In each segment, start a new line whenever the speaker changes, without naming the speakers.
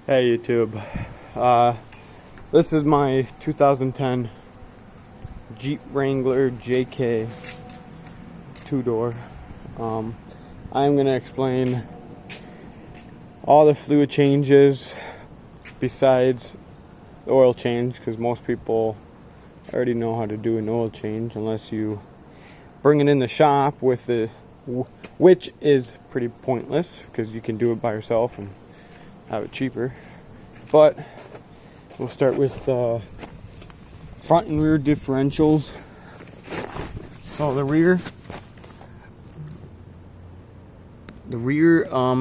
Hey YouTube, this is my 2010 Jeep Wrangler JK two-door. I'm going to explain all the fluid changes besides the oil change, because most people already know how to do an oil change unless you bring it in the shop with the, which is pretty pointless because you can do it by yourself and have it cheaper. But we'll start with front and rear differentials. So the rear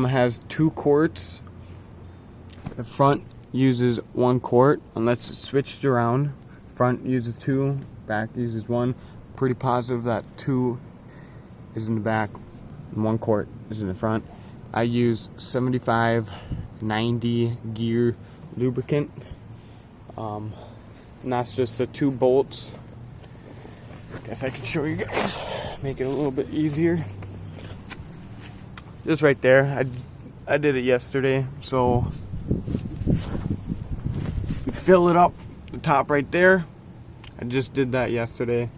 has 2 quarts. The front uses 1 quart unless it's switched around. Front uses 2, back uses 1. Pretty positive that 2 is in the back and 1 quart is in the front. I use 75/90 gear lubricant, and that's just the 2 bolts. Guess I can show you guys, make it a little bit easier. Just right there. I did it yesterday, so you fill it up the top right there. I just did that yesterday.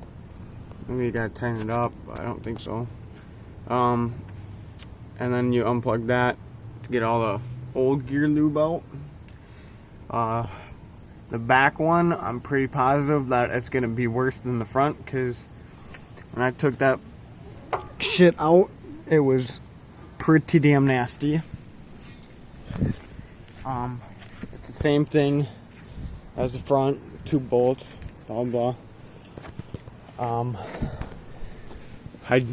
Maybe you gotta tighten it up, but I don't think so. And then you unplug that to get all the old gear lube out. The back one, I'm pretty positive that it's gonna be worse than the front, because when I took that shit out, it was pretty damn nasty. It's the same thing as the front, 2 bolts, blah blah. I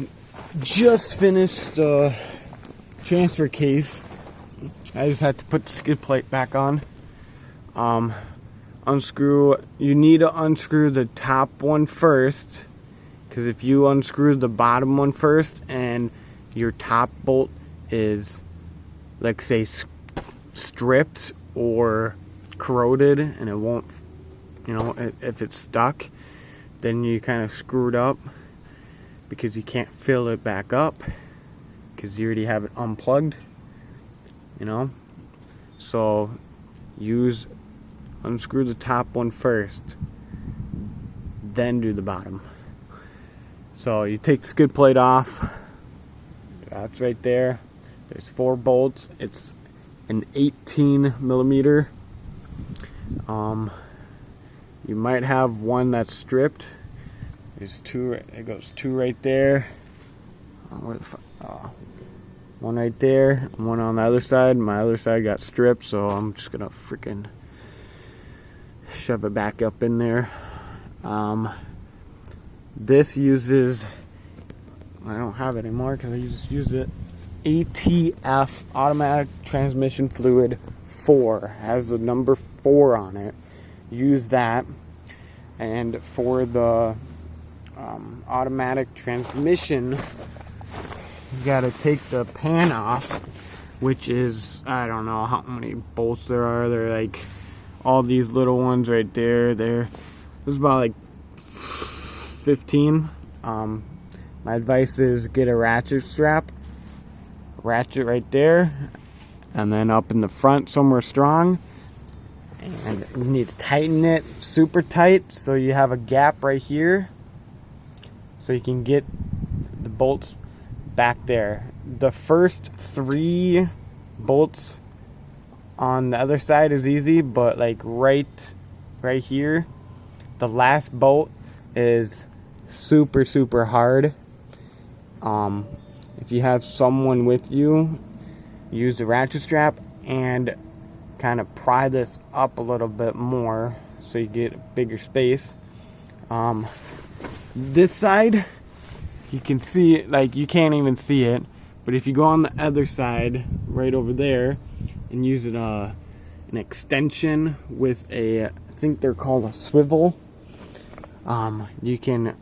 just finished the transfer case. I just had to put the skid plate back on. Unscrew, you need to unscrew the top one first, because if you unscrew the bottom one first and your top bolt is, like, say, stripped or corroded and it won't, you know, if it's stuck, then you kind of screwed up because you can't fill it back up because you already have it unplugged, you know. So unscrew the top one first, then do the bottom. So you take the skid plate off. That's right there. There's 4 bolts. It's an 18mm. You might have one that's stripped. There's 2. It goes 2 right there. One right there. One on the other side. My other side got stripped, so I'm just gonna freaking shove it back up in there. This uses, I don't have it anymore because I just used it. It's ATF, automatic transmission fluid 4. Has the number 4 on it. Use that. And for the automatic transmission, you gotta take the pan off, which is, I don't know how many bolts there are. They're like all these little ones right there. There's about like 15. My advice is get a ratchet strap, ratchet right there, and then up in the front somewhere strong. And you need to tighten it super tight so you have a gap right here so you can get the bolts back there. The first 3 bolts on the other side is easy, but like right here, the last bolt is super hard. If you have someone with you, use the ratchet strap and kind of pry this up a little bit more so you get a bigger space. This side, you can see it, like you can't even see it, but if you go on the other side right over there and use it an extension with a, I think they're called a swivel, you can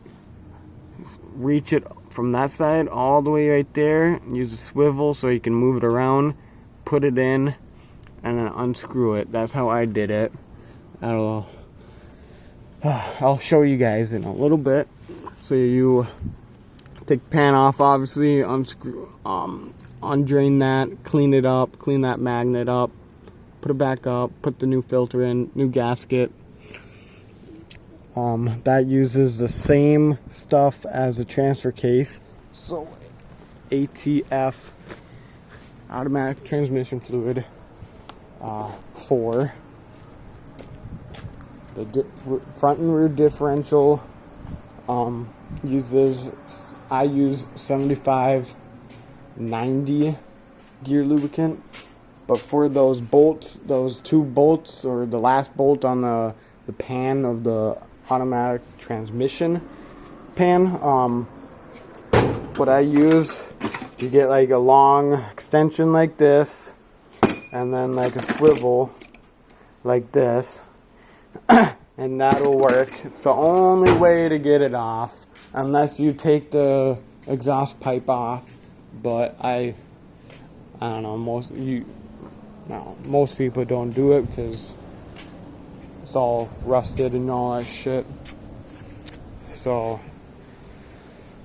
reach it from that side all the way right there, use a swivel so you can move it around, put it in, and then unscrew it. That's how I did it. I'll show you guys in a little bit. So you take the pan off, obviously, unscrew, undrain that, clean it up, clean that magnet up, put it back up, put the new filter in, new gasket. That uses the same stuff as the transfer case. So ATF, automatic transmission fluid, 4. The front and rear differential I use 75/90 gear lubricant, but for those bolts, those 2 bolts, or the last bolt on the pan of the automatic transmission pan, what I use, you get like a long extension like this, and then like a swivel like this, and that'll work. It's the only way to get it off, unless you take the exhaust pipe off. But I don't know, most people don't do it because it's all rusted and all that shit. So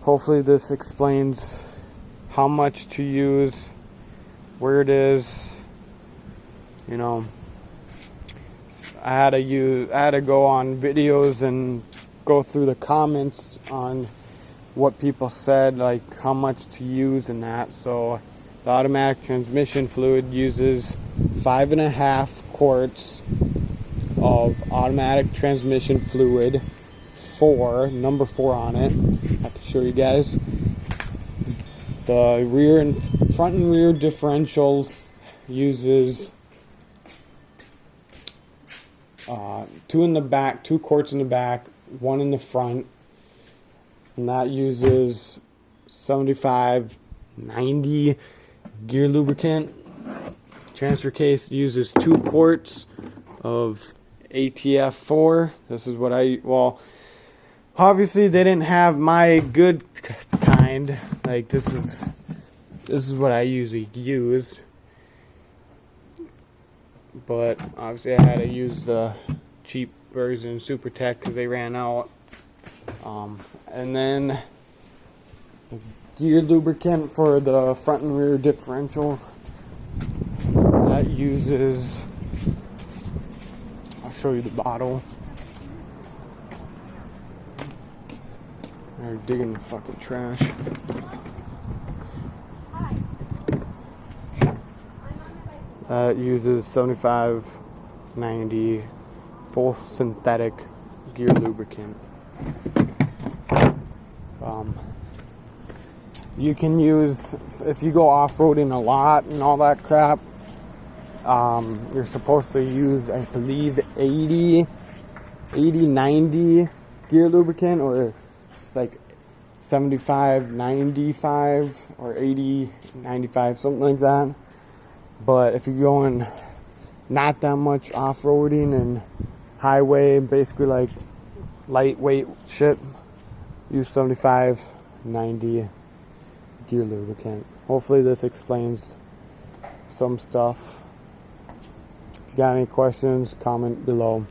hopefully this explains how much to use, where it is. You know, I had to go on videos and go through the comments on what people said, like how much to use and that. So the automatic transmission fluid uses 5.5 quarts of automatic transmission fluid, 4, number 4 on it. I can show you guys. The front and rear differential uses 2 in the back, 2 quarts in the back, 1 in the front, and that uses 75/90 gear lubricant. Transfer case uses 2 quarts of ATF 4. This is what obviously they didn't have my good kind. Like this is what I usually use. But obviously I had to use the cheap version, Super Tech, because they ran out. And then gear lubricant for the front and rear differential, that uses, I'll show you the bottle. They're digging the fucking trash. That uses 75/90 full synthetic gear lubricant. You can use, if you go off-roading a lot and all that crap, you're supposed to use, I believe, 80/90 gear lubricant, or it's like 75/95 or 80/95, something like that. But if you're going not that much off-roading and highway, basically like lightweight shit, use 75/90 gear lubricant. Hopefully this explains some stuff. If you got any questions, comment below.